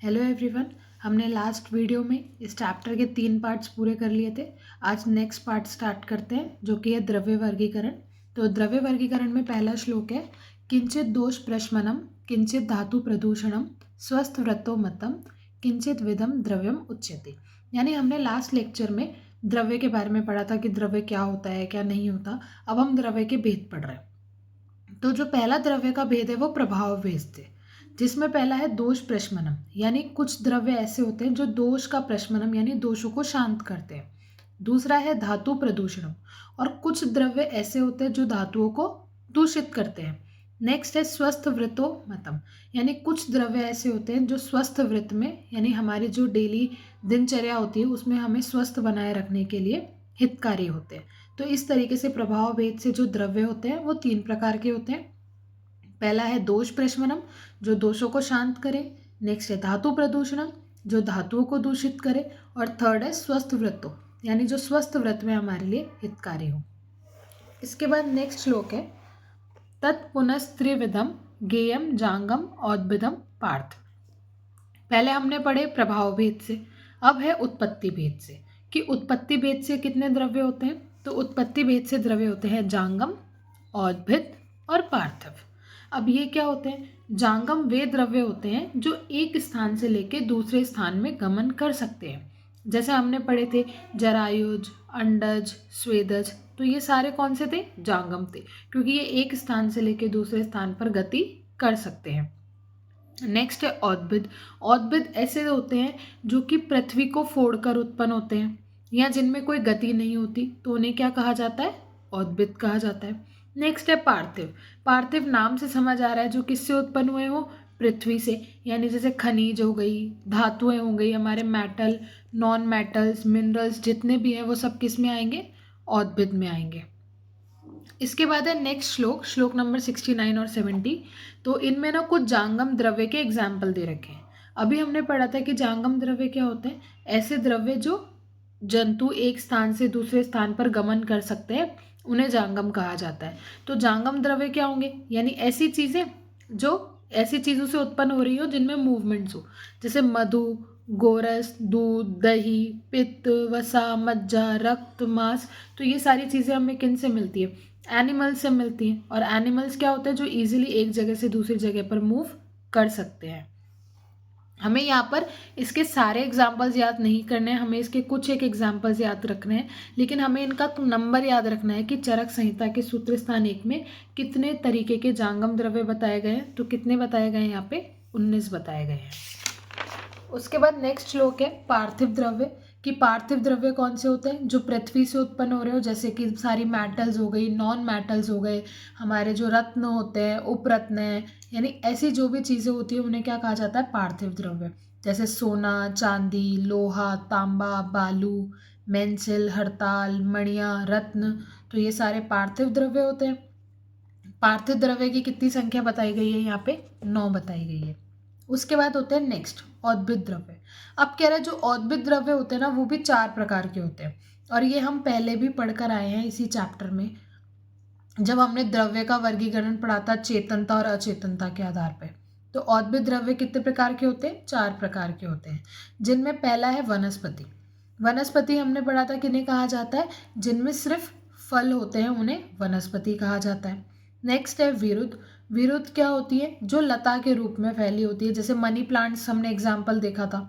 Hello everyone. हमने last video में इस चैप्टर के 3 पार्ट्स पूरे कर लिए थे। आज नेक्स्ट पार्ट स्टार्ट करते हैं जो कि है द्रव्य वर्गीकरण। तो द्रव्य वर्गीकरण में पहला श्लोक है, किंचित दोष प्रशमनम किंचित धातु प्रदूषणम स्वस्थ वृत्तो मतम किंचित विधम द्रव्यम उच्यते। यानी हमने लास्ट लेक्चर में द्रव्य के बारे में पढ़ा था कि द्रव्य क्या होता है क्या नहीं होता। अब हम द्रव्य के भेद पढ़ रहे हैं। तो जो पहला द्रव्य का भेद है वो प्रभाव भेद थे, जिसमें पहला है दोष प्रशमनम, यानी कुछ द्रव्य ऐसे होते हैं जो दोष का प्रशमनम यानी दोषों को शांत करते हैं। दूसरा है धातु प्रदूषणम, और कुछ द्रव्य ऐसे होते हैं जो धातुओं को दूषित करते हैं। नेक्स्ट है स्वस्थ वृत्तो मतम, यानी कुछ द्रव्य ऐसे होते हैं जो स्वस्थ वृत्त में यानी हमारी जो डेली दिनचर्या होती है उसमें हमें स्वस्थ बनाए रखने के लिए हितकारी होते हैं। तो इस तरीके से प्रभाव भेद से जो द्रव्य होते हैं वो 3 प्रकार के होते हैं। पहला है दोष प्रशमनम, जो दोषों को शांत करे। नेक्स्ट है धातु प्रदूषणम, जो धातुओं को दूषित करे। और थर्ड है स्वस्थ वृत्तो, यानी जो स्वस्थ वृत्त में हमारे लिए हितकारी हो। इसके बाद नेक्स्ट श्लोक है, तत्पुनस्त्रिविधम गेयम जांगम औद्भिदम पार्थ। पहले हमने पढ़े प्रभाव भेद से, अब है उत्पत्ति भेद से कि उत्पत्ति भेद से कितने द्रव्य होते हैं। तो उत्पत्ति भेद से द्रव्य होते हैं जांगम, औद्भिद और पार्थिव। अब ये क्या होते हैं? जांगम वे द्रव्य होते हैं जो एक स्थान से लेकर दूसरे स्थान में गमन कर सकते हैं। जैसे हमने पढ़े थे जरायुज, अंडज, स्वेदज, तो ये सारे कौन से थे? जांगम थे, क्योंकि ये एक स्थान से लेकर दूसरे स्थान पर गति कर सकते हैं। नेक्स्ट है औद्भिद। औद्भिद ऐसे होते हैं जो कि पृथ्वी को फोड़कर उत्पन्न होते हैं या जिनमें कोई गति नहीं होती, तो उन्हें क्या कहा जाता है? औद्भिद कहा जाता है। नेक्स्ट है पार्थिव। पार्थिव नाम से समझ आ रहा है जो किससे उत्पन्न हुए हो? पृथ्वी से, यानी जैसे खनिज हो गई, धातुएं हो गई, हमारे मेटल, नॉन मेटल्स, मिनरल्स जितने भी हैं वो सब किस में आएंगे? औद्भिद में आएंगे। इसके बाद है नेक्स्ट श्लोक, श्लोक नंबर 69 और 70। तो इनमें ना कुछ जांगम द्रव्य के एग्जाम्पल दे रखे हैं। अभी हमने पढ़ा था कि जांगम द्रव्य क्या होते हैं? ऐसे द्रव्य जो जंतु एक स्थान से दूसरे स्थान पर गमन कर सकते हैं, उन्हें जांगम कहा जाता है। तो जांगम द्रव्य क्या होंगे? यानी ऐसी चीजें जो ऐसी चीजों से उत्पन्न हो रही हो जिनमें मूवमेंट्स हो, जैसे मधु, गोरस, दूध, दही, पित्त, वसा, मज्जा, रक्त, मांस। तो ये सारी चीजें हमें किन से मिलती है? एनिमल्स से मिलती हैं। और एनिमल्स क्या होते हैं? जो इजीली एक जगह से दूसरी जगह पर मूव कर सकते हैं। हमें यहाँ पर इसके सारे एग्जाम्पल्स याद नहीं करने हैं, हमें इसके कुछ एक एग्जाम्पल्स याद रखने हैं, लेकिन हमें इनका नंबर याद रखना है कि चरक संहिता के सूत्र स्थान 1 में कितने तरीके के जांगम द्रव्य बताए गए हैं। तो कितने बताए गए हैं? यहाँ पे 19 बताए गए हैं। उसके बाद नेक्स्ट श्लोक है पार्थिव द्रव्य, कि पार्थिव द्रव्य कौन से होते हैं? जो पृथ्वी से उत्पन्न हो रहे हो, जैसे कि सारी मेटल्स हो गई, नॉन मेटल्स हो गए, हमारे जो रत्न होते हैं, उपरत्न है, यानी ऐसी जो भी चीज़ें होती है उन्हें क्या कहा जाता है? पार्थिव द्रव्य। जैसे सोना, चांदी, लोहा, तांबा, बालू, मेंसिल, हरताल, मणिया, रत्न, तो ये सारे पार्थिव द्रव्य होते हैं। पार्थिव द्रव्य की कितनी संख्या बताई गई है? यहाँ पे 9 बताई गई है। उसके बाद होते हैं नेक्स्ट औद्भिद द्रव्य। अब कह रहे हैं जो औद्भिद द्रव्य होते हैं ना वो भी 4 प्रकार के होते हैं, और ये हम पहले भी पढ़कर आए हैं इसी चैप्टर में, जब हमने द्रव्य का वर्गीकरण पढ़ा था चेतनता और अचेतनता के आधार पर। तो औद्भिद द्रव्य कितने प्रकार के होते हैं? 4 प्रकार के होते हैं, जिनमें पहला है वनस्पति। वनस्पति हमने पढ़ा था किन्हें कहा जाता है? जिनमें सिर्फ फल होते हैं उन्हें वनस्पति कहा जाता है। नेक्स्ट है विरुद्ध। विरुद्ध क्या होती है? जो लता के रूप में फैली होती है, जैसे मनी प्लांट्स हमने एग्जाम्पल देखा था।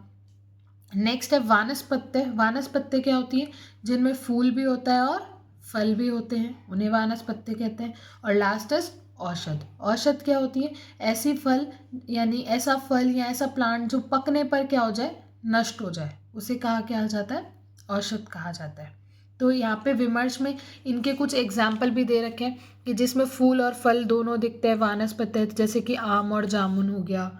नेक्स्ट है वानस्पत्य। वानस्पत्य क्या होती है? जिनमें फूल भी होता है और फल भी होते हैं, उन्हें वानस्पत्य कहते हैं। और लास्ट है औषध। औषध क्या होती है? ऐसी फल यानी ऐसा फल या ऐसा प्लांट जो पकने पर क्या हो जाए? नष्ट हो जाए, उसे कहा क्या जाता है? औषध कहा जाता है। तो यहाँ पे विमर्श में इनके कुछ एग्जाम्पल भी दे रखे हैं कि जिसमें फूल और फल दोनों दिखते हैं वानस्पत्य, जैसे कि आम और जामुन हो गया,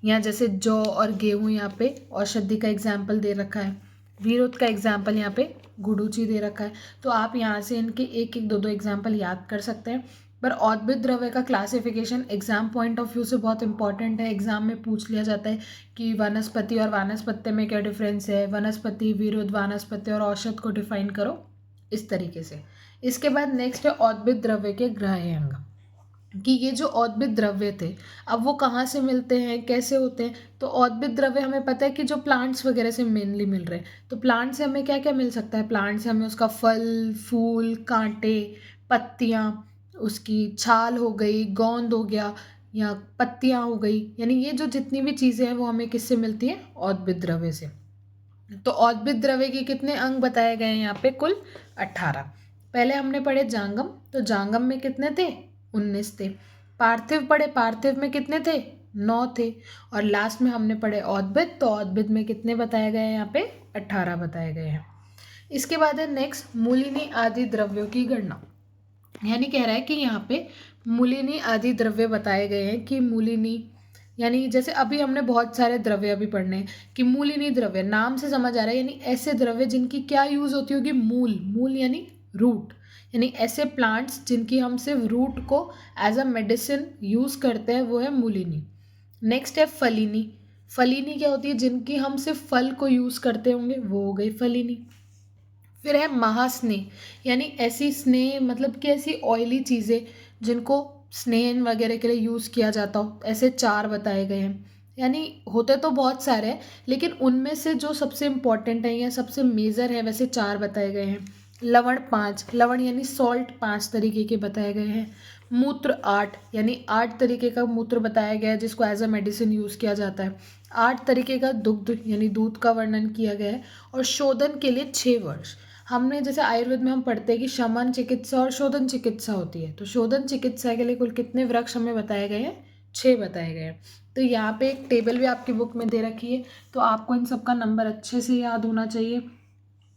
या जैसे जौ और गेहूँ यहाँ पे औषधि का एग्जाम्पल दे रखा है। विरुद्ध का एग्जाम्पल यहाँ पे गुडुचि दे रखा है। तो आप यहाँ से इनके एक एक दो दो एग्जाम्पल याद कर सकते हैं। पर औद्भिद द्रव्य का classification exam point of view से बहुत इंपॉर्टेंट है। एग्जाम में पूछ लिया जाता है कि वनस्पति और वानस्पत्य में क्या डिफरेंस है, वनस्पति, विरुद्ध, वानस्पत्य और औषध को डिफाइन करो, इस तरीके से। इसके बाद नेक्स्ट है औद्भिद द्रव्य के ग्राह्य अंग। कि ये जो औद्भिद द्रव्य थे, अब वो कहाँ से मिलते हैं, कैसे होते हैं। तो औद्भिद द्रव्य हमें पता है कि जो प्लांट्स वगैरह से मेनली मिल रहे हैं। तो प्लांट से हमें क्या क्या मिल सकता है, प्लांट से हमें उसका फल, फूल, कांटे, पत्तियाँ, उसकी छाल हो गई, गोंद हो गया, या पत्तियाँ हो गई, यानी ये जो जितनी भी चीज़ें हैं वो हमें किससे मिलती हैं, औद्भिद द्रव्य से। तो औद्भिद द्रव्य के कितने अंग बताए गए हैं यहाँ पे, कुल 18। पहले हमने पढ़े जांगम, तो जांगम में कितने थे, 19 थे। पार्थिव पढ़े, पार्थिव में कितने थे, 9 थे। और लास्ट में हमने पढ़े औद्भिद, तो औद्भिद में कितने बताए गए हैं यहाँ पे, 18 बताए गए हैं। इसके बाद है नेक्स्ट मूलिनी आदि द्रव्यों की गणना। यानी कह रहा है कि यहाँ पे मूलिनी आदि द्रव्य बताए गए हैं कि मूलिनी, यानी जैसे अभी हमने बहुत सारे द्रव्य अभी पढ़ने हैं कि मूलिनी द्रव्य नाम से समझ आ रहा है, यानी ऐसे द्रव्य जिनकी क्या यूज होती होगी, मूल, मूल यानी रूट, यानी ऐसे प्लांट्स जिनकी हम सिर्फ रूट को एज अ मेडिसिन यूज करते हैं, वो है मूलिनी। नेक्स्ट है फलिनी। फलिनी क्या होती है, जिनकी हम सिर्फ फल को यूज करते होंगे, वो हो गई फलिनी। फिर है महास्नेह, यानी ऐसी स्नेह मतलब कि ऐसी ऑयली चीज़ें जिनको स्नेहन वगैरह के लिए यूज़ किया जाता हो, ऐसे 4 बताए गए हैं। यानी होते तो बहुत सारे हैं, लेकिन उनमें से जो सबसे इम्पॉर्टेंट है या सबसे मेजर है, वैसे 4 बताए गए हैं। लवण 5, लवण यानी सॉल्ट 5 तरीके के बताए गए हैं। मूत्र 8, यानी 8 तरीके का मूत्र बताया गया है जिसको एज अ मेडिसिन यूज़ किया जाता है। 8 तरीके का दुग्ध यानी दूध का वर्णन किया गया है। और शोधन के लिए 6 वर्ष। हमने जैसे आयुर्वेद में हम पढ़ते हैं कि शमन चिकित्सा और शोधन चिकित्सा होती है, तो शोधन चिकित्सा के लिए कुल कितने वृक्ष हमें बताए गए हैं, 6 बताए गए हैं। तो यहाँ पे एक टेबल भी आपकी बुक में दे रखी है, तो आपको इन सबका नंबर अच्छे से याद होना चाहिए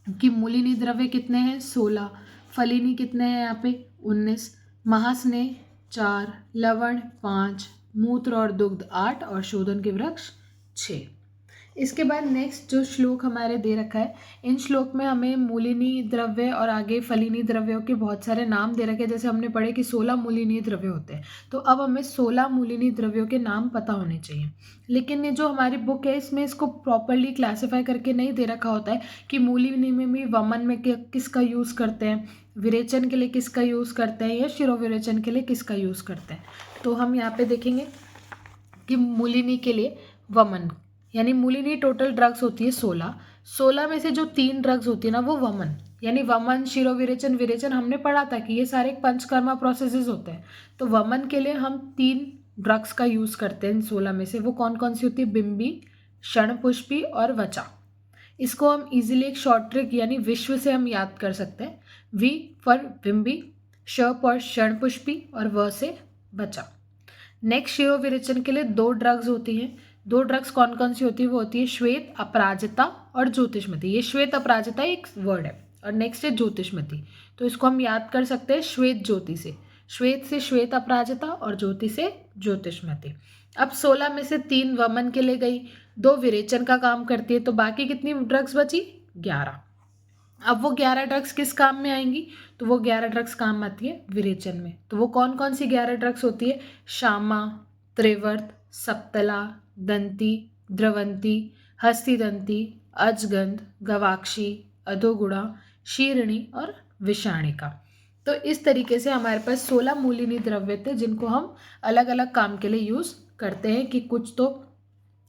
कि मूलिनी द्रव्य कितने हैं, 16, फलिनी कितने हैं यहाँ पे, 19, महास्नेह 4, लवण 5, मूत्र और दुग्ध 8 और शोधन के वृक्ष 6। इसके बाद नेक्स्ट जो श्लोक हमारे दे रखा है, इन श्लोक में हमें मूलिनी द्रव्य और आगे फलिनी द्रव्यों के बहुत सारे नाम दे रखे हैं। जैसे हमने पढ़े कि 16 मूलिनी द्रव्य होते हैं, तो अब हमें 16 मूलिनी द्रव्यों के नाम पता होने चाहिए। लेकिन ये जो हमारी बुक है इसमें इसको प्रॉपरली क्लासीफाई करके नहीं दे रखा होता है कि मूलिनी में भी वमन में किसका यूज़ करते हैं, विरेचन के लिए किसका यूज़ करते हैं, या शिरोविरेचन के लिए किसका यूज़ करते हैं। तो हम यहाँ पे देखेंगे कि मूलिनी के लिए वमन, यानी मूलिनी टोटल ड्रग्स होती है 16, 16 में से जो 3 ड्रग्स होती है ना वो वमन, यानी वमन, शिरोविरेचन, विरेचन हमने पढ़ा था कि ये सारे पंचकर्मा प्रोसेसेस होते हैं। तो वमन के लिए हम 3 ड्रग्स का यूज़ करते हैं इन 16 में से। वो कौन कौन सी होती है, बिंबी, क्षणपुष्पी और वचा। इसको हम इजीली एक शॉर्ट ट्रिक यानी विश्व से हम याद कर सकते हैं। वी फॉर बिंबी, श फॉर क्षणपुष्पी और व से वचा। नेक्स्ट शिरोविरेचन के लिए 2 ड्रग्स होती हैं। 2 ड्रग्स कौन कौन सी होती है, वो होती है श्वेत अपराजिता और ज्योतिषमती। ये श्वेत अपराजिता एक वर्ड है और नेक्स्ट है ज्योतिषमती। तो इसको हम याद कर सकते हैं श्वेत ज्योति से, श्वेत से श्वेत अपराजिता और ज्योति से ज्योतिषमती। अब 16 में से 3 वमन के लिए गई, 2 विरेचन का काम करती है, तो बाकी कितनी ड्रग्स बची, 11। अब वो 11 ड्रग्स किस काम में आएंगी, तो वो 11 ड्रग्स काम आती है विरेचन में। तो वो कौन कौन सी 11 ड्रग्स होती है, श्यामा, त्रिवर्त, सप्तला, दंती, द्रवंती, हस्तिदंती, अजगंध, गवाक्षी, अधोगुणा, शीरणी और विषाणिका। तो इस तरीके से हमारे पास 16 मूलिनी द्रव्य थे जिनको हम अलग अलग काम के लिए यूज़ करते हैं, कि कुछ तो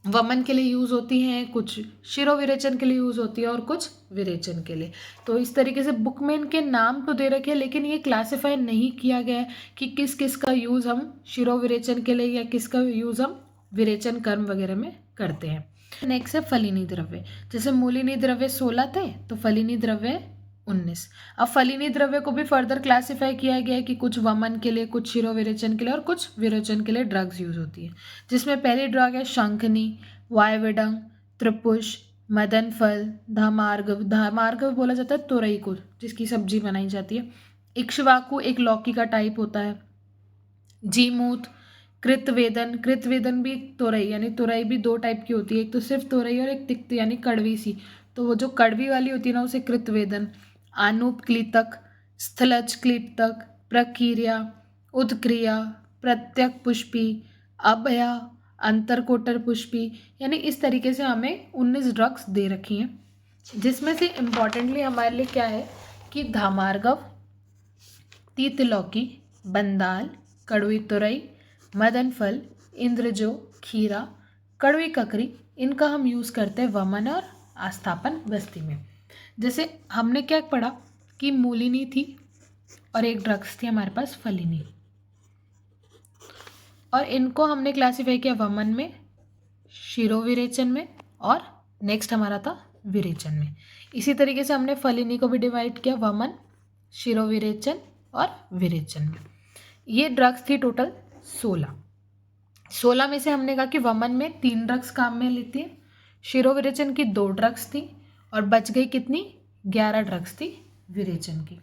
वमन के लिए यूज़ होती हैं, कुछ शिरोविरेचन के लिए यूज़ होती है और कुछ विरेचन के लिए। तो इस तरीके से बुक में इनके नाम तो दे रखे हैं, लेकिन ये क्लासिफाई नहीं किया गया है कि किस किस का यूज़ हम शिरोविरेचन के लिए या किसका यूज़ हम विरेचन कर्म वगैरह में करते हैं। नेक्स्ट है फलिनी द्रव्य। जैसे मूलिनी द्रव्य 16 थे तो फलिनी द्रव्य 19। अब फलिनी द्रव्य को भी फर्दर क्लासिफाई किया गया है कि कुछ वमन के लिए, कुछ शिरोविरेचन के लिए और कुछ विरेचन के लिए ड्रग्स यूज होती है। जिसमें पहली ड्रग है शंखनी, वायविडंग, त्रिपुष, मदन फल, धामार्गव, धामार्गव बोला जाता है तुरई को जिसकी सब्जी बनाई जाती है। इक्ष्वाकु एक लौकी का टाइप होता है। जीमूत, कृतवेदन, कृतवेदन भी तुरई, यानी तुरई भी 2 टाइप की होती है, एक तो सिर्फ तुरई और एक तिक्त यानी कड़वी सी। तो वो जो कड़वी वाली होती है ना उसे कृतवेदन। आनुपक्लितक, स्थलज क्लितक, प्रकीर्या, उदक्रिया, प्रत्यक पुष्पी, अभया, अंतरकोटर पुष्पी, यानी इस तरीके से हमें 19 ड्रग्स दे रखी हैं। जिसमें से इम्पॉर्टेंटली हमारे लिए क्या है कि धामार्गव, तीत लौकी, बंदाल, कड़वी तुरई, मदन फल, इंद्रजो, खीरा, कड़वी ककड़ी, इनका हम यूज़ करते हैं वमन और आस्थापन बस्ती में। जैसे हमने क्या पढ़ा कि मूलिनी थी और एक ड्रग्स थी हमारे पास फलिनी, और इनको हमने क्लासीफाई किया वमन में, शिरोविरेचन में, और नेक्स्ट हमारा था विरेचन में। इसी तरीके से हमने फलिनी को भी डिवाइड किया वमन, शिरोविरेचन और विरेचन में। ये ड्रग्स थी टोटल 16 में से हमने कहा कि वमन में 3 ड्रग्स काम में लेती है, शिरोविरेचन की 2 ड्रग्स थी, और बच गई कितनी, 11 ड्रग्स थी विरेचन की।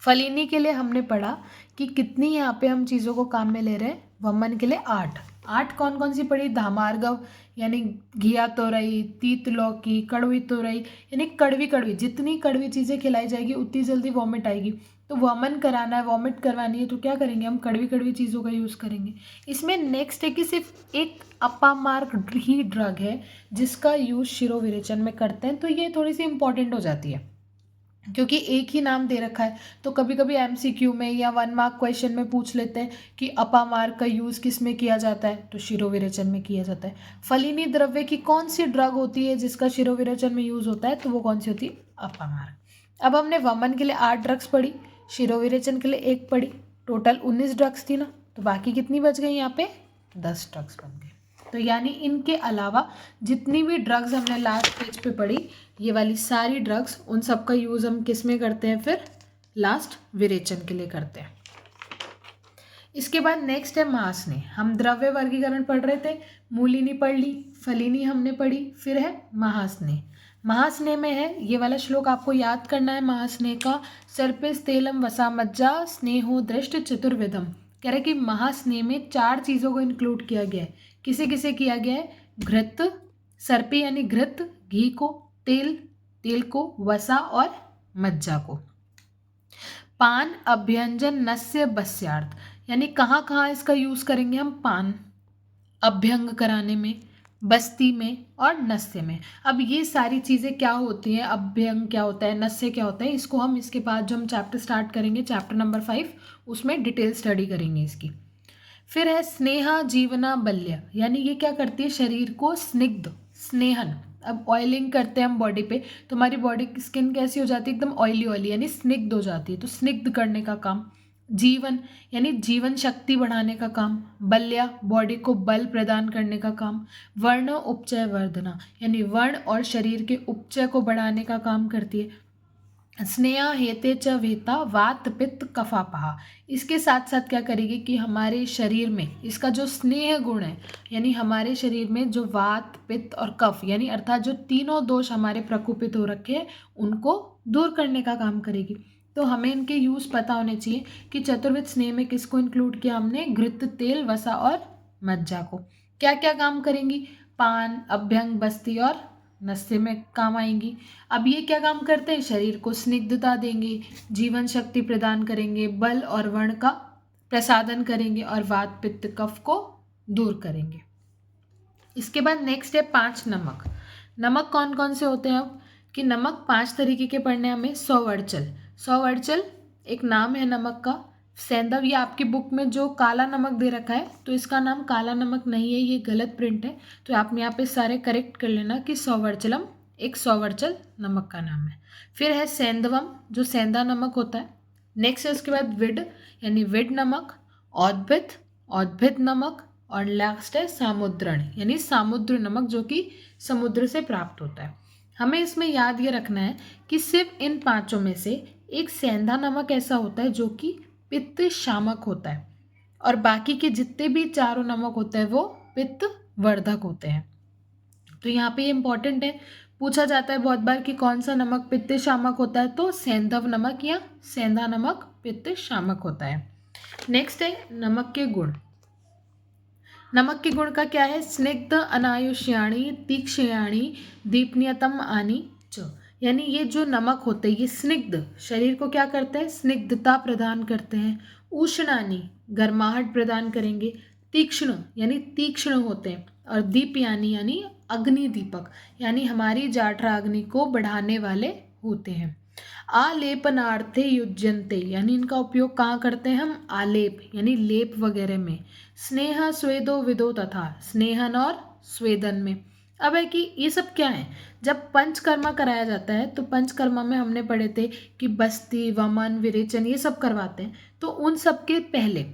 फलिनी के लिए हमने पढ़ा कि कितनी यहाँ पे हम चीज़ों को काम में ले रहे हैं, वमन के लिए 8 कौन कौन सी पड़ी, धामार्गव यानी घिया तोरई, तीत लौकी, कड़वी तोरई यानी कड़वी जितनी कड़वी चीज़ें खिलाई जाएगी उतनी जल्दी वॉमिट आएगी। तो वमन कराना है, वॉमिट करवानी है, तो क्या करेंगे हम, कड़वी चीज़ों का यूज़ करेंगे। इसमें नेक्स्ट है कि सिर्फ एक अपामार्ग ही ड्रग है जिसका यूज़ शिरोविरेचन में करते हैं, तो ये थोड़ी सी इंपॉर्टेंट हो जाती है क्योंकि एक ही नाम दे रखा है। तो कभी कभी एमसीक्यू में या 1 मार्क क्वेश्चन में पूछ लेते हैं कि अपामार्ग का यूज़ किस में किया जाता है, तो शिरोविरेचन में किया जाता है। फलिनी द्रव्य की कौन सी ड्रग होती है जिसका शिरोविरेचन में यूज़ होता है, तो वो कौन सी होती है, अपामार्ग। अब हमने वमन के लिए 8 ड्रग्स पढ़ी, शिरोविरेचन के लिए 1 पढ़ी, टोटल 19 ड्रग्स थी ना, तो बाकी कितनी बच गई, यहाँ पे 10 ड्रग्स बन गए। तो यानी इनके अलावा जितनी भी ड्रग्स हमने लास्ट पेज पे पढ़ी, ये वाली सारी ड्रग्स, उन सब का यूज़ हम किस में करते हैं, फिर लास्ट विरेचन के लिए करते हैं। इसके बाद नेक्स्ट है महास्नेह। हम द्रव्य वर्गीकरण पढ़ रहे थे, मूलिनी पढ़ ली, फलिनी हमने पढ़ी, फिर है महास्नेह। महास्नेह में है ये वाला श्लोक आपको याद करना है महास्नेह का, सर्पिस तेलम वसा मज्जा स्नेहो दृष्ट चतुर्विधम। कह रहे कि महास्नेह में 4 चीज़ों को इंक्लूड किया गया है। किसे किसे किया गया है, घृत, सर्पी यानी घृत, घी को, तेल को, वसा और मज्जा को। पान, अभ्यंजन, नस्य, बस्यार्थ, यानी कहाँ कहाँ इसका यूज़ करेंगे हम, पान अभ्यंग कराने में, बस्ती में और नस्य में। अब ये सारी चीज़ें क्या होती हैं, अभ्यंग क्या होता है, नस्य क्या होता है, इसको हम इसके बाद जो हम चैप्टर स्टार्ट करेंगे, चैप्टर नंबर 5, उसमें डिटेल स्टडी करेंगे इसकी। फिर है स्नेहा जीवना बल्य, यानी ये क्या करती है, शरीर को स्निग्ध, स्नेहन। अब ऑयलिंग करते हैं हम बॉडी पे, तो हमारी बॉडी की स्किन कैसी हो जाती है, एकदम ऑयली यानी स्निग्ध हो जाती है, तो स्निग्ध करने का काम। जीवन यानी जीवन शक्ति बढ़ाने का काम। बल्या बॉडी को बल प्रदान करने का काम। वर्ण उपचय वर्धना यानी वर्ण और शरीर के उपचय को बढ़ाने का काम करती है। स्नेहा हेते च वेता वात पित्त कफापहा, इसके साथ साथ क्या करेगी कि हमारे शरीर में इसका जो स्नेह गुण है, यानी हमारे शरीर में जो वात पित्त और कफ यानी अर्थात जो तीनों दोष हमारे प्रकोपित हो रखे हैं उनको दूर करने का काम करेगी। तो हमें इनके यूज़ पता होने चाहिए कि चतुर्विध स्नेह में किसको इंक्लूड किया हमने, घृत, तेल, वसा और मज्जा को। क्या क्या काम करेंगी, पान, अभ्यंग, बस्ती और नस्य में काम आएंगी। अब ये क्या काम करते हैं, शरीर को स्निग्धता देंगे, जीवन शक्ति प्रदान करेंगे, बल और वर्ण का प्रसादन करेंगे और वात पित्त कफ को दूर करेंगे। इसके बाद नेक्स्ट है 5 नमक। नमक कौन कौन से होते हैं, अब कि नमक 5 तरीके के पढ़ने हमें। सौवर्चल एक नाम है नमक का। सेंधव, ये आपकी बुक में जो काला नमक दे रखा है तो इसका नाम काला नमक नहीं है, ये गलत प्रिंट है, तो आप यहाँ पे सारे करेक्ट कर लेना कि सौवर्चलम एक सौवर्चल नमक का नाम है। फिर है सेंधवम जो सेंधा नमक होता है। नेक्स्ट है उसके बाद विड यानी विड नमक, औद्भिद नमक, और लास्ट है सामुद्रण यानी सामुद्र नमक जो कि समुद्र से प्राप्त होता है। हमें इसमें याद ये रखना है कि सिर्फ इन 5 में से एक सेंधा नमक ऐसा होता है जो कि पित्त शामक होता है, और बाकी के जितने भी 4 नमक होते हैं वो पित्त वर्धक होते हैं। तो यहाँ पे ये इंपॉर्टेंट है, पूछा जाता है बहुत बार कि कौन सा नमक पित्त शामक होता है, तो सेंधव नमक या सेंधा नमक पित्त शामक होता है। नेक्स्ट है नमक के गुण। नमक के गुण का क्या है, स्निग्ध अनायुष्याणी तीक्ष्याणी दीपनीयतम आनी च, यानी ये जो नमक होते हैं ये स्निग्ध, शरीर को क्या करते हैं, स्निग्धता प्रदान करते हैं। उष्णानी गर्माहट प्रदान करेंगे। तीक्ष्ण यानी तीक्ष्ण होते हैं, और दीपयानी यानी अग्नि दीपक यानी हमारी जाठराग्नि को बढ़ाने वाले होते हैं। आलेपनार्थे युज्यन्ते, यानी इनका उपयोग कहाँ करते हैं हम? आलेप यानी लेप वगैरह में। स्नेह स्वेदो विदो तथा, स्नेहन और स्वेदन में। अब है कि ये सब क्या है? जब पंचकर्मा कराया जाता है तो पंचकर्मा में हमने पढ़े थे कि बस्ती, वमन, विरेचन ये सब करवाते हैं, तो उन सब के पहले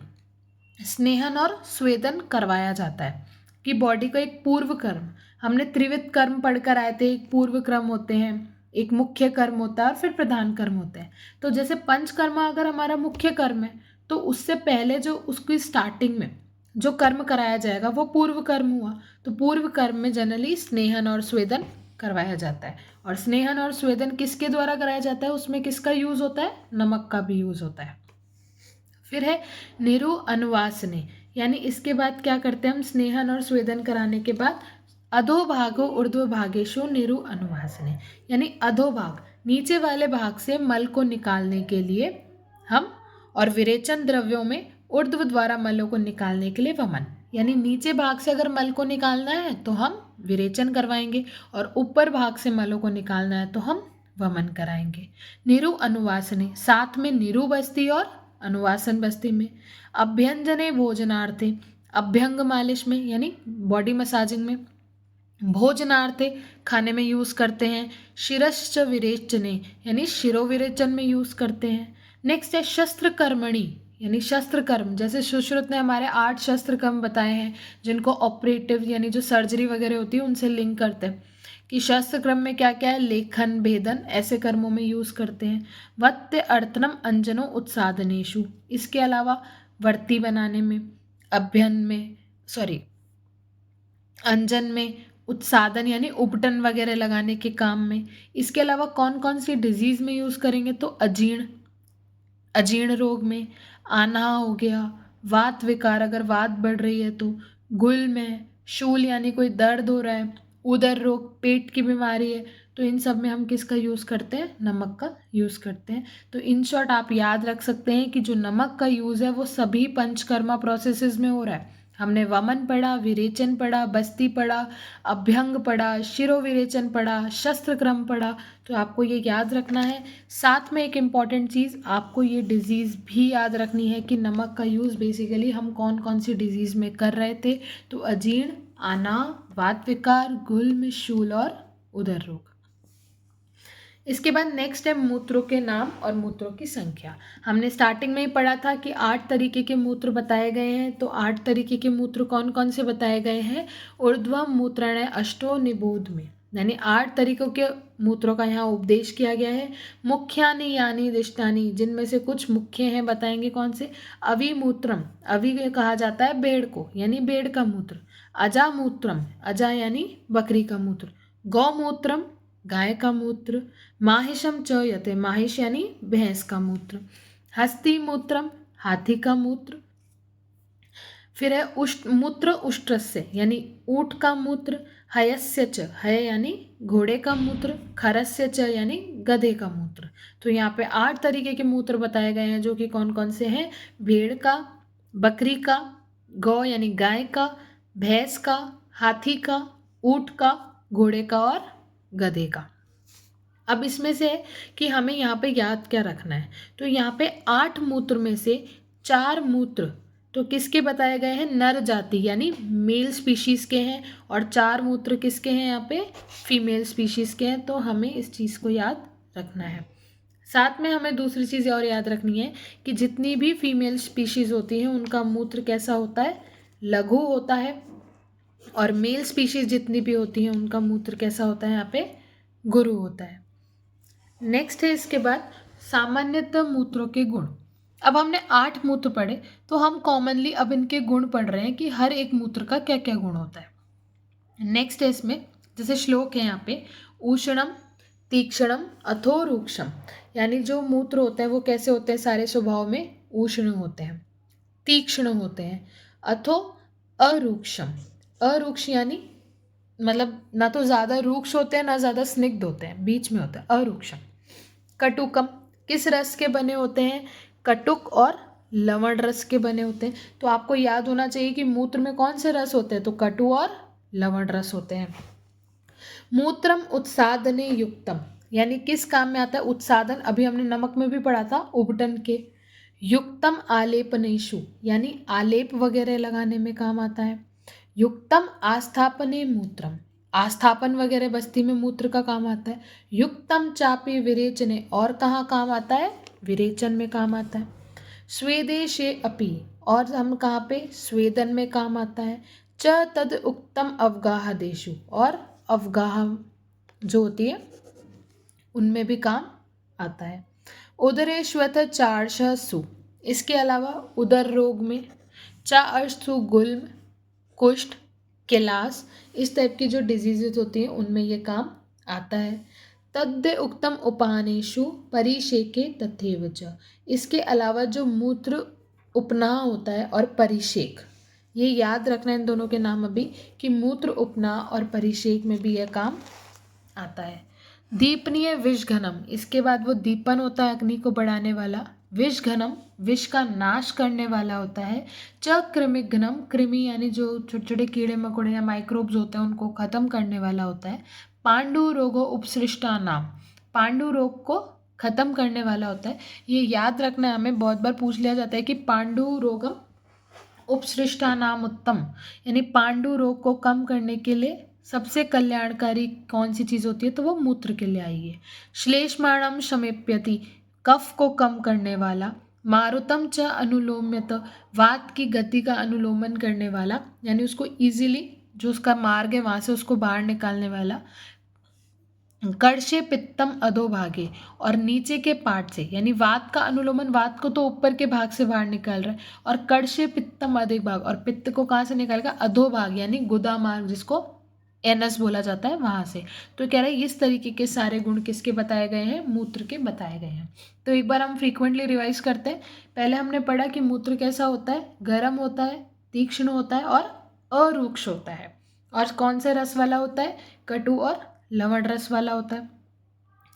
स्नेहन और स्वेदन करवाया जाता है कि बॉडी का एक पूर्व कर्म, हमने त्रिविध कर्म पढ़कर आए थे, एक पूर्व कर्म होते हैं, एक मुख्य कर्म होता है और फिर प्रधान कर्म होते हैं। तो जैसे पंचकर्मा अगर हमारा मुख्य कर्म है तो उससे पहले जो उसकी स्टार्टिंग में जो कर्म कराया जाएगा वो पूर्व कर्म हुआ। तो पूर्व कर्म में जनरली स्नेहन और स्वेदन करवाया जाता है। और स्नेहन और स्वेदन किसके द्वारा कराया जाता है? उसमें किसका यूज होता है? नमक का भी यूज होता है। फिर है निरु अनुवासने, यानी इसके बाद क्या करते हैं हम? स्नेहन और स्वेदन कराने के बाद अधोभागो ऊर्ध्व भागेशु निरु अनुवासने, यानी अधोभाग नीचे वाले भाग से मल को निकालने के लिए हम, और विरेचन द्रव्यों में ऊर्ध्व द्वारा मलों को निकालने के लिए वमन, यानी नीचे भाग से अगर मल को निकालना है तो हम विरेचन करवाएंगे और ऊपर भाग से मलों को निकालना है तो हम वमन कराएंगे। निरु अनुवासने, साथ में निरु बस्ती और अनुवासन बस्ती में। अभ्यंजने भोजनार्थे, अभ्यंग मालिश में यानी बॉडी मसाजिंग में। भोजनार्थे खाने में यूज़ करते हैं। शिरश्च विरेचने यानी शिरो विरेचन में यूज़ करते हैं। नेक्स्ट है शस्त्र कर्मणि, यानी शस्त्र कर्म, जैसे सुश्रुत ने हमारे 8 शस्त्र कर्म बताए हैं जिनको ऑपरेटिव यानी जो सर्जरी वगैरह होती है उनसे लिंक करते हैं कि शस्त्र क्रम में क्या क्या है? लेखन, भेदन ऐसे कर्मों में यूज़ करते हैं। वत्य अर्तनम अंजनो उत्सादनेशु, इसके अलावा वर्ती बनाने में, अभ्यन में, अंजन में, उत्सादन यानी उपटन वगैरह लगाने के काम में। इसके अलावा कौन कौन सी डिजीज में यूज़ करेंगे? तो अजीर्ण रोग में, आना हो गया, वात विकार अगर वात बढ़ रही है तो, गुल में, शूल यानी कोई दर्द हो रहा है, उदर रोग पेट की बीमारी है, तो इन सब में हम किसका यूज़ करते हैं? नमक का यूज़ करते हैं। तो इन शॉर्ट आप याद रख सकते हैं कि जो नमक का यूज़ है वो सभी पंचकर्मा प्रोसेसेस में हो रहा है। हमने वमन पढ़ा, विरेचन पढ़ा, बस्ती पढ़ा, अभ्यंग पढ़ा, शिरो विरेचन पढ़ा, शस्त्र क्रम पढ़ा। तो आपको ये याद रखना है। साथ में एक इम्पॉर्टेंट चीज़ आपको ये डिजीज़ भी याद रखनी है कि नमक का यूज़ बेसिकली हम कौन कौन सी डिजीज़ में कर रहे थे? तो अजीर्ण, आना, वात विकार, गुल्म, शूल और उदर रोग। इसके बाद नेक्स्ट है मूत्रों के नाम और मूत्रों की संख्या। हमने स्टार्टिंग में ही पढ़ा था कि 8 तरीके के मूत्र बताए गए हैं। तो 8 तरीके के मूत्र कौन कौन से बताए गए हैं? ऊर्ध्वम मूत्राणय अष्टो निबोध में, यानी 8 तरीकों के मूत्रों का यहाँ उपदेश किया गया है। मुख्यानि यानी दिष्टानि, जिनमें से कुछ मुख्य हैं, बताएंगे कौन से? अविमूत्रम, अवि कहा जाता है भेड़ को, यानी भेड़ का मूत्र। अजामूत्रम, अजा यानी बकरी का मूत्र। गौमूत्रम, गाय का मूत्र। माहिषम च यते, माहिष यानी भैंस का मूत्र। हस्ती मूत्रम, हाथी का मूत्र। फिर है मूत्र उष्ट्रस्य यानी ऊँट का मूत्र। हयस्य च, हय यानी घोड़े का मूत्र। खरस्य च यानी गधे का मूत्र। तो यहाँ पे 8 तरीके के मूत्र बताए गए हैं जो कि कौन कौन से हैं? भेड़ का, बकरी का, गौ यानी गाय का, भैंस का, हाथी का, ऊँट का, घोड़े का और गधे का। अब इसमें से कि हमें यहाँ पे याद क्या रखना है? तो यहाँ पे 8 मूत्र में से 4 मूत्र तो किसके बताए गए हैं? नर जाति यानी मेल स्पीशीज़ के हैं, और 4 मूत्र किसके हैं? यहाँ पे फीमेल स्पीशीज़ के हैं। तो हमें इस चीज़ को याद रखना है। साथ में हमें दूसरी चीज़ और याद रखनी है कि जितनी भी फीमेल स्पीशीज़ होती हैं उनका मूत्र कैसा होता है? लघु होता है। और मेल स्पीशीज़ जितनी भी होती हैं उनका मूत्र कैसा होता है? यहाँ पे गुरु होता है। नेक्स्ट है इसके बाद सामान्यतः मूत्रों के गुण। अब हमने 8 मूत्र पढ़े, तो हम कॉमनली अब इनके गुण पढ़ रहे हैं कि हर एक मूत्र का क्या क्या गुण होता है। नेक्स्ट है इसमें, जैसे श्लोक है यहाँ पे, उष्णम, तीक्ष्णम, अथो रूक्षम, यानी जो मूत्र होते हैं वो कैसे होते हैं? सारे स्वभाव में उष्ण होते हैं, तीक्ष्ण होते हैं। अथो अरूक्षम, अरूक्ष यानी मतलब ना तो ज़्यादा रूक्ष होते हैं ना ज़्यादा स्निग्ध होते हैं, बीच में होता है, अरूक्षम। कटुकम, किस रस के बने होते हैं? कटुक और लवण रस के बने होते हैं। तो आपको याद होना चाहिए कि मूत्र में कौन से रस होते हैं? तो कटु और लवण रस होते हैं। मूत्रम उत्सादने युक्तम, यानी किस काम में आता है? उत्सादन, अभी हमने नमक में भी पढ़ा था, उबटन के। युक्तम आलेपनेषु, यानी आलेप वगैरह लगाने में काम आता है। युक्तम आस्थापने मूत्रम, आस्थापन वगैरह बस्ती में मूत्र का काम आता है। युक्तम चापे विरेचने, और कहाँ काम आता है? विरेचन में काम आता है। स्वेदेशे अपि, और हम कहाँ पे? स्वेदन में काम आता है। च तद उक्तम अवगाहदेशु, और अवगाह जो होती है उनमें भी काम आता है। उदरेश्वत चार्षसु, इसके अलावा उदर रोग में चार्षसु गुल्म, कुष्ठ, कैलास, इस टाइप की जो डिजीजेज होती हैं उनमें ये काम आता है। तद्य उक्तम उपानेषु परिषेके तथैव च, इसके अलावा जो मूत्र उपनाह होता है और परिषेक, ये याद रखना इन दोनों के नाम अभी, कि मूत्र उपनाह और परिषेक में भी यह काम आता है। दीपनीय विषघनम, इसके बाद वो दीपन होता है अग्नि को बढ़ाने वाला। विषघनम, विष का नाश करने वाला होता है। च कृमिघ्नम, कृमि यानी जो छोटे छोटे कीड़े मकोड़े या माइक्रोब्स होते हैं उनको खत्म करने वाला होता है। पांडु रोगो उपसृष्टा नाम, पांडु रोग को खत्म करने वाला होता है। ये याद रखना है हमें, बहुत बार पूछ लिया जाता है कि पांडु रोगम उपसृष्टा नाम उत्तम, यानी पांडु रोग को कम करने के लिए सबसे कल्याणकारी कौन सी चीज़ होती है? तो वो मूत्र के लिए आई है। श्लेष्माणम शमेप्यति, कफ को कम करने वाला। मारुतम च अनुलोम्यत, वात की गति का अनुलोमन करने वाला, यानी उसको इजीली जो उसका मार्ग है वहाँ से उसको बाहर निकालने वाला। कर्षे पित्तम अधोभागे, और नीचे के पार्ट से, यानी वात का अनुलोमन, वात को तो ऊपर के भाग से बाहर निकाल रहा है, और कर्षे पित्तम अधिक भाग, और पित्त को कहाँ से निकालेगा? अधोभाग, यानी गुदा मार्ग जिसको एनस बोला जाता है वहां से। तो कह रहे हैं इस तरीके के सारे गुण किसके बताए गए हैं? मूत्र के बताए गए हैं। तो एक बार हम फ्रीक्वेंटली रिवाइज करते हैं। पहले हमने पढ़ा कि मूत्र कैसा होता है? गर्म होता है, तीक्ष्ण होता है और अरूक्ष होता है। और कौन से रस वाला होता है? कटु और लवण रस वाला होता है।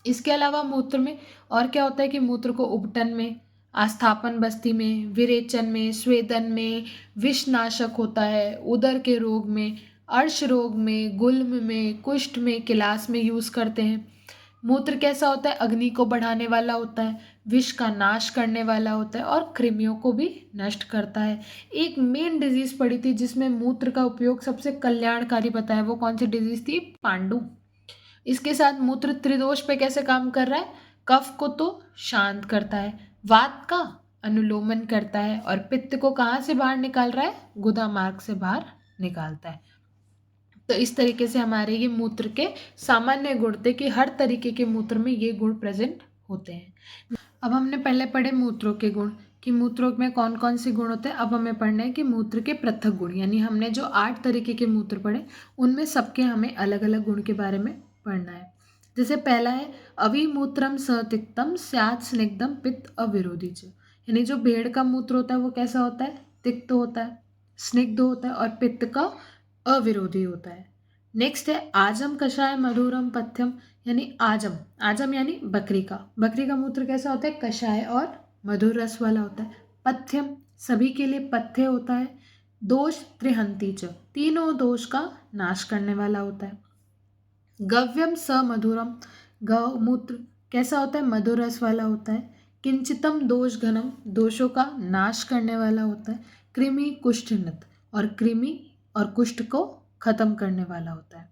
इसके अलावा मूत्र में और क्या होता है कि मूत्र को उबटन में, आस्थापन बस्ती में, विरेचन में, स्वेदन में, विषनाशक होता है, उदर के रोग में, अर्श रोग में, गुल्म में, कुष्ठ में, किलास में यूज करते हैं। मूत्र कैसा होता है? अग्नि को बढ़ाने वाला होता है, विष का नाश करने वाला होता है और कृमियों को भी नष्ट करता है। एक मेन डिजीज पड़ी थी जिसमें मूत्र का उपयोग सबसे कल्याणकारी बताया, वो कौन सी डिजीज थी? पांडु। इसके साथ मूत्र त्रिदोष पे कैसे काम कर रहा है? कफ को तो शांत करता है, वात का अनुलोमन करता है, और पित्त को कहाँ से बाहर निकाल रहा है? गुदा मार्ग से बाहर निकालता है। तो इस तरीके से हमारे ये मूत्र के सामान्य गुण थे कि हर तरीके के मूत्र में ये गुण प्रेजेंट होते हैं। अब हमने पहले पढ़े मूत्रों के गुण कि मूत्रों में कौन कौन से गुण होते हैं। अब हमें पढ़ना है कि मूत्र के पृथक गुण, यानी हमने जो 8 तरीके के मूत्र पढ़े उनमें सबके हमें अलग अलग गुण के बारे में पढ़ना है। जैसे पहला है अविमूत्रम सतिक्तम स्यात् स्निग्धम पित्त अविरोधी च, यानी जो भेड़ का मूत्र होता है वो कैसा होता है? तिक्त होता है, स्निग्ध होता है और पित्त का अविरोधी होता है। नेक्स्ट है आजम कषाय मधुरम पथ्यम, यानी आजम, आजम यानी बकरी का मूत्र कैसा होता है? कषाय और मधुर रस वाला होता है। पथ्यम, सभी के लिए पथ्य होता है। दोष त्रिहंती च, तीनों दोष का नाश करने वाला होता है। गव्यम स मधुरम, गौमूत्र कैसा होता है? मधुर रस वाला होता है। किंचितम दोष घनम, दोषों का नाश करने वाला होता है। कृमि कुष्ठनत, और कृमि और कुष्ठ को खत्म करने वाला होता है।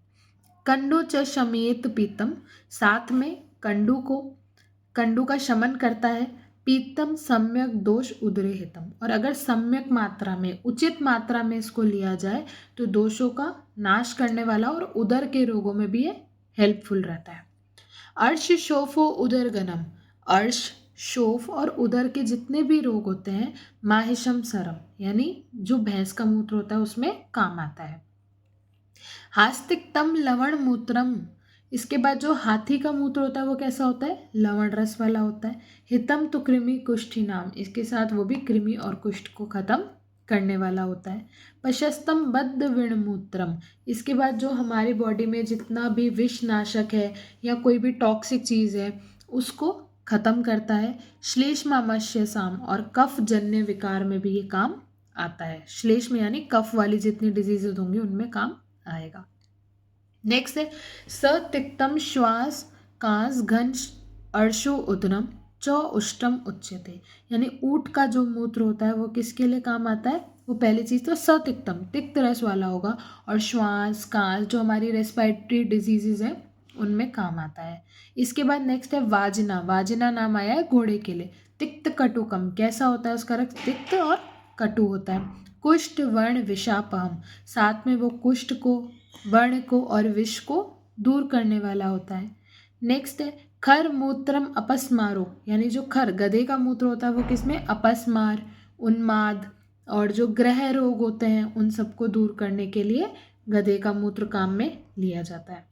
कंडु च शमेत पीतम, साथ में कंडू का शमन करता है। पीतम सम्यक दोष उदरे हितम, और अगर सम्यक मात्रा में, उचित मात्रा में इसको लिया जाए तो दोषों का नाश करने वाला और उदर के रोगों में भी ये हेल्पफुल रहता है। अर्श शोफो उदर गनम, अर्श शोफ और उदर के जितने भी रोग होते हैं, माहिशम सरम, यानी जो भैंस का मूत्र होता है उसमें काम आता है। हास्तिकतम लवण मूत्रम, इसके बाद जो हाथी का मूत्र होता है वो कैसा होता है? लवण रस वाला होता है। हितम तो कृमि कुष्ठी नाम, इसके साथ वो भी कृमि और कुष्ठ को खत्म करने वाला होता है। पशस्तम बद्ध विणमूत्रम, इसके बाद जो हमारी बॉडी में जितना भी विषनाशक है या कोई भी टॉक्सिक चीज़ है उसको खत्म करता है। श्लेष्मामश्य साम, और कफ जन्य विकार में भी ये काम आता है। श्लेष्म यानी कफ वाली जितनी डिजीजेज होंगी उनमें काम आएगा। नेक्स्ट है सतिक्तम श्वास कांस घन अर्शो उदरम चौ उष्टम उच्यते। यानी ऊँट का जो मूत्र होता है वो किसके लिए काम आता है? वो पहली चीज़ तो सतिक्तम, तिक्त रस वाला होगा, और श्वास कांस जो हमारी रेस्पिरेटरी डिजीजेज है उनमें काम आता है। इसके बाद नेक्स्ट है वाजना। वाजना नाम आया है घोड़े के लिए। तिक्त कटुकम, कैसा होता है उसका रक्त? तिक्त और कटु होता है। कुष्ठ वर्ण विषापहम, साथ में वो कुष्ठ को, वर्ण को और विष को दूर करने वाला होता है। नेक्स्ट है खर मूत्रम अपस्मारो, यानी जो खर गधे का मूत्र होता है वो किसमें? अपस्मार, उन्माद और जो ग्रह रोग होते हैं उन सबको दूर करने के लिए गधे का मूत्र काम में लिया जाता है।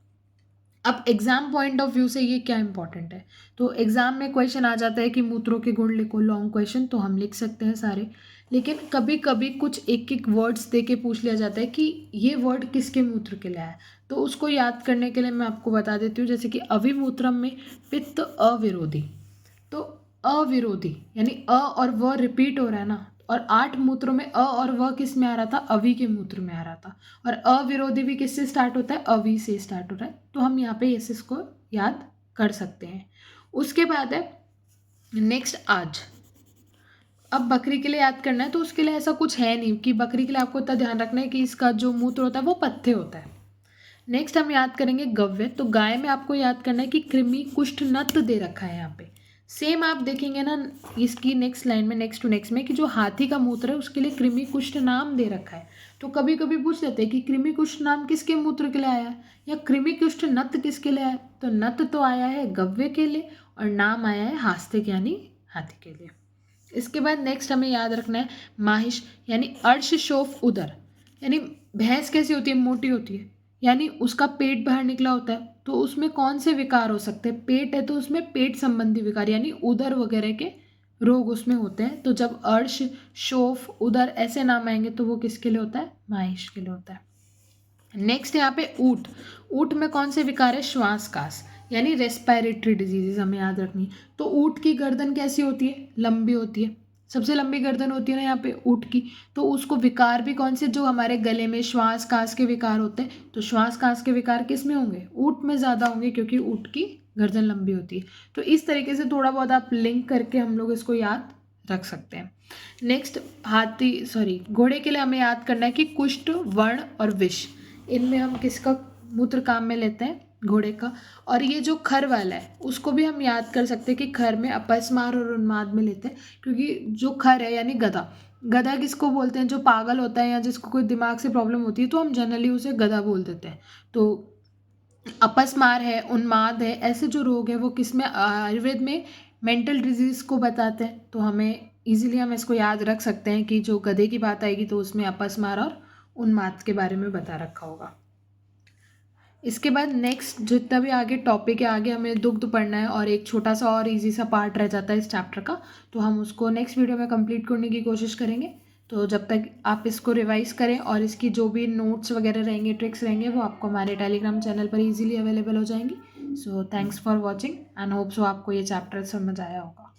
अब एग्जाम पॉइंट ऑफ व्यू से ये क्या इंपॉर्टेंट है, तो एग्जाम में क्वेश्चन आ जाता है कि मूत्रों के गुण लिखो, लॉन्ग क्वेश्चन तो हम लिख सकते हैं सारे, लेकिन कभी कभी कुछ एक एक वर्ड्स दे के पूछ लिया जाता है कि ये वर्ड किसके मूत्र के लिए आया, तो उसको याद करने के लिए मैं आपको बता देती हूँ। जैसे कि अविमूत्रम में पित्त अविरोधी, तो अविरोधी यानी अ और व रिपीट हो रहा है ना, और 8 मूत्रों में अ और व किस में आ रहा था? अवि के मूत्र में आ रहा था। और अविरोधी भी किससे स्टार्ट होता है? अवि से स्टार्ट हो रहा है, तो हम यहाँ पे इसको याद कर सकते हैं। उसके बाद है नेक्स्ट आज। अब बकरी के लिए याद करना है तो उसके लिए ऐसा कुछ है नहीं कि बकरी के लिए आपको इतना ध्यान रखना है कि इसका जो मूत्र होता है वो पथ्य होता है। नेक्स्ट हम याद करेंगे गव्य। तो गाय में आपको याद करना है कि कृमि कुष्ठ नत दे रखा है यहाँ पे। सेम आप देखेंगे ना इसकी नेक्स्ट लाइन में, नेक्स्ट टू नेक्स्ट में, कि जो हाथी का मूत्र है उसके लिए कृमि कुष्ठ नाम दे रखा है। तो कभी कभी पूछ लेते हैं कि कृमि कुष्ठ नाम किसके मूत्र के लिए आया है, या कृमि कुष्ठ नत किसके लिए आया? तो नत तो आया है गव्य के लिए और नाम आया है हास्तिक यानी हाथी के लिए। इसके बाद नेक्स्ट हमें याद रखना है माहिष, यानी अर्शशोफ उदर। यानी भैंस कैसी होती है? मोटी होती है, यानी उसका पेट बाहर निकला होता है, तो उसमें कौन से विकार हो सकते हैं? पेट है तो उसमें पेट संबंधी विकार यानी उदर वगैरह के रोग उसमें होते हैं। तो जब अर्श शोफ उदर ऐसे नाम आएंगे तो वो किसके लिए होता है? माहिष के लिए होता है। नेक्स्ट यहाँ पे ऊँट। ऊँट में कौन से विकार है? श्वास कास यानी रेस्पिरेटरी डिजीजेज हमें याद रखनी। तो ऊँट की गर्दन कैसी होती है? लंबी होती है, सबसे लंबी गर्दन होती है ना यहाँ पे ऊँट की। तो उसको विकार भी कौन से? जो हमारे गले में श्वास कास के विकार होते हैं, तो श्वास कास के विकार किस में होंगे? ऊँट में ज़्यादा होंगे क्योंकि ऊँट की गर्दन लंबी होती है। तो इस तरीके से थोड़ा बहुत आप लिंक करके हम लोग इसको याद रख सकते हैं। नेक्स्ट घोड़े के लिए हमें याद करना है कि कुष्ठ वर्ण और विष, इनमें हम किसका मूत्र काम में लेते हैं? घोड़े का। और ये जो खर वाला है उसको भी हम याद कर सकते हैं कि खर में अपस्मार और उन्माद में लेते हैं, क्योंकि जो खर है यानी गधा, गधा किसको बोलते हैं? जो पागल होता है या जिसको कोई दिमाग से प्रॉब्लम होती है तो हम जनरली उसे गधा बोल देते हैं। तो अपस्मार है, उन्माद है, ऐसे जो रोग है वो किस में? आयुर्वेद में मेंटल डिजीज को बताते हैं। तो हमें इजीली हम इसको याद रख सकते हैं कि जो गधे की बात आएगी तो उसमें अपस्मार और उन्माद के बारे में बता रखा होगा। इसके बाद नेक्स्ट जितना भी आगे टॉपिक है, आगे हमें दुग्ध पढ़ना है और एक छोटा सा और इजी सा पार्ट रह जाता है इस चैप्टर का, तो हम उसको नेक्स्ट वीडियो में कंप्लीट करने की कोशिश करेंगे। तो जब तक आप इसको रिवाइज करें और इसकी जो भी नोट्स वगैरह रहेंगे, ट्रिक्स रहेंगे, वो आपको हमारे टेलीग्राम चैनल पर इजीली अवेलेबल हो जाएंगी। So thanks for watching and hope so आपको ये चैप्टर समझ आया होगा।